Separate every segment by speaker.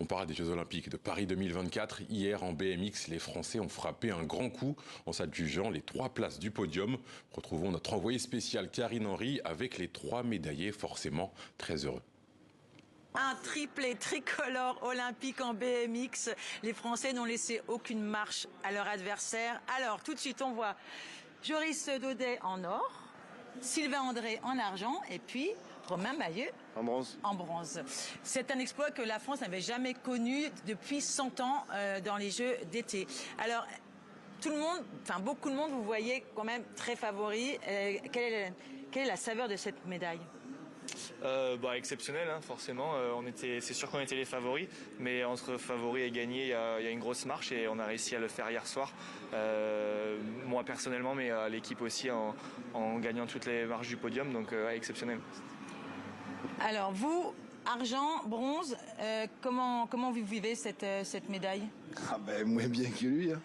Speaker 1: On parle des Jeux Olympiques de Paris 2024. Hier, en BMX, les Français ont frappé un grand coup en s'adjugeant les 3 places du podium. Retrouvons notre envoyé spécial Karine Henry avec les 3 médaillés, forcément très heureux.
Speaker 2: Un triplé tricolore olympique en BMX. Les Français n'ont laissé aucune marche à leur adversaire. Alors, tout de suite, on voit Joris Daudet en or, Sylvain André en argent et puis Romain Mailleux
Speaker 3: en bronze.
Speaker 2: En bronze. C'est un exploit que la France n'avait jamais connu depuis 100 ans dans les Jeux d'été. Alors, tout le monde, enfin beaucoup de monde, vous voyez quand même très favori. Quelle est la saveur de cette médaille ?
Speaker 3: Exceptionnel, hein, forcément. C'est sûr qu'on était les favoris, mais entre favoris et gagnés, il y a une grosse marche et on a réussi à le faire hier soir. Moi personnellement, mais l'équipe aussi en gagnant toutes les marches du podium, donc exceptionnel.
Speaker 2: Alors vous, argent, bronze, comment vous vivez cette médaille ?
Speaker 4: Moins bien que lui. Hein.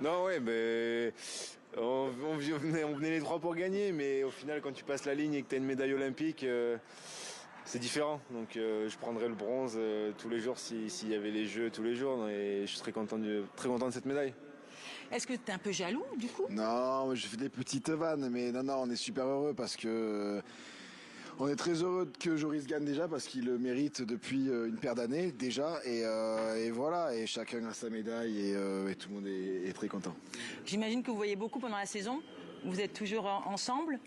Speaker 3: Non, ouais, on venait les 3 pour gagner, mais au final, quand tu passes la ligne et que tu as une médaille olympique, c'est différent. Donc je prendrais le bronze tous les jours s'il y avait les Jeux tous les jours, et je suis très content de cette médaille.
Speaker 2: Est-ce que tu es un peu jaloux du coup ?
Speaker 4: Non, je fais des petites vannes, mais non, on est super heureux parce que on est très heureux que Joris gagne déjà parce qu'il le mérite depuis une paire d'années déjà et voilà, et chacun a sa médaille et tout le monde est très content.
Speaker 2: J'imagine que vous voyez beaucoup pendant la saison. Vous êtes toujours ensemble ?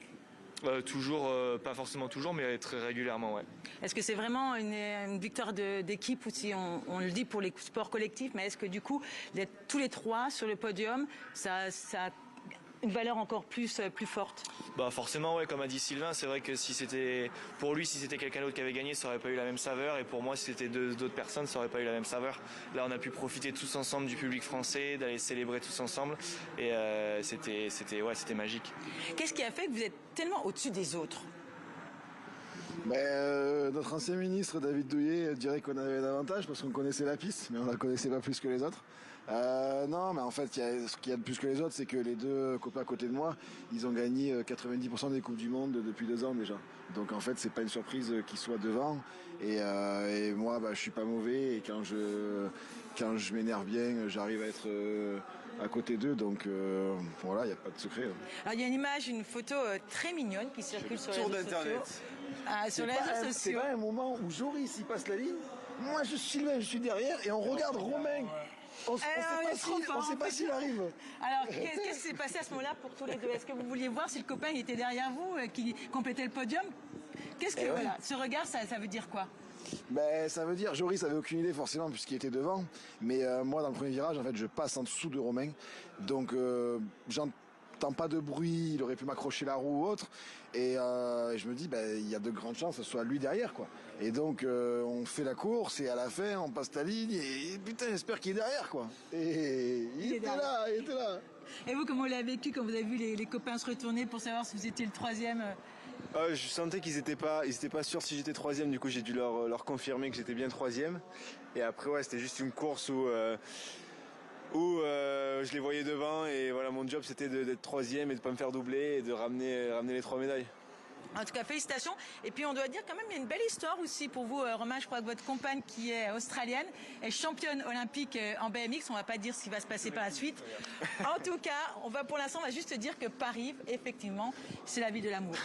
Speaker 3: Toujours, pas forcément toujours, mais très régulièrement, ouais.
Speaker 2: Est-ce que c'est vraiment une victoire d'équipe, ou si on le dit pour les sports collectifs, mais est-ce que du coup, d'être tous les 3 sur le podium, ça a une valeur encore plus forte ?
Speaker 3: Forcément, ouais, comme a dit Sylvain, c'est vrai que si c'était quelqu'un d'autre qui avait gagné, ça aurait pas eu la même saveur, et pour moi, si c'était d'autres personnes, ça aurait pas eu la même saveur. Là, on a pu profiter tous ensemble du public français, d'aller célébrer tous ensemble, et c'était magique.
Speaker 2: Qu'est-ce qui a fait que vous êtes tellement au-dessus des autres ?
Speaker 4: Notre ancien ministre David Douillet dirait qu'on avait l'avantage parce qu'on connaissait la piste, mais on la connaissait pas plus que les autres. Non, mais en fait, ce qu'il y a de plus que les autres, c'est que les 2 copains à côté de moi, ils ont gagné 90% des Coupes du Monde depuis 2 ans déjà. Donc en fait, c'est pas une surprise qu'ils soient devant. Et moi, je suis pas mauvais, et quand je m'énerve bien, j'arrive à être à côté d'eux. Donc voilà, il n'y a pas de secret.
Speaker 2: Alors il y a une photo très mignonne qui circule sur les réseaux sociaux. Sur les réseaux sociaux.
Speaker 4: C'est pas un moment où Joris il passe la ligne. Moi, je suis derrière et on regarde Romain. On sait pas s'il arrive.
Speaker 2: Alors, qu'est-ce qui s'est passé à ce moment-là pour tous les 2 ? Est-ce que vous vouliez voir si le copain était derrière vous, qui complétait le podium ? Voilà, ce regard, ça veut dire quoi ?
Speaker 4: Ça veut dire, Joris avait aucune idée forcément puisqu'il était devant. Mais moi, dans le premier virage, en fait, je passe en dessous de Romain. Donc, j'entends pas de bruit, il aurait pu m'accrocher la roue ou autre. Et je me dis, il y a de grandes chances que ce soit lui derrière, quoi. Et donc, on fait la course et à la fin, on passe la ligne et putain, j'espère qu'il est derrière, quoi. Et il était là.
Speaker 2: Et vous, comment vous l'avez vécu quand vous avez vu les copains se retourner pour savoir si vous étiez le 3e ?
Speaker 3: Je sentais qu'ils étaient pas sûrs si j'étais 3e, du coup j'ai dû leur confirmer que j'étais bien 3e. Et après, ouais, c'était juste une course où je les voyais devant, et voilà, mon job c'était d'être 3e et de pas me faire doubler et de ramener les 3 médailles.
Speaker 2: En tout cas, félicitations. Et puis, on doit dire quand même, il y a une belle histoire aussi pour vous, Romain. Je crois que votre compagne, qui est australienne, est championne olympique en BMX. On va pas dire ce qui va se passer par la suite. En tout cas, pour l'instant, on va juste dire que Paris, effectivement, c'est la ville de l'amour.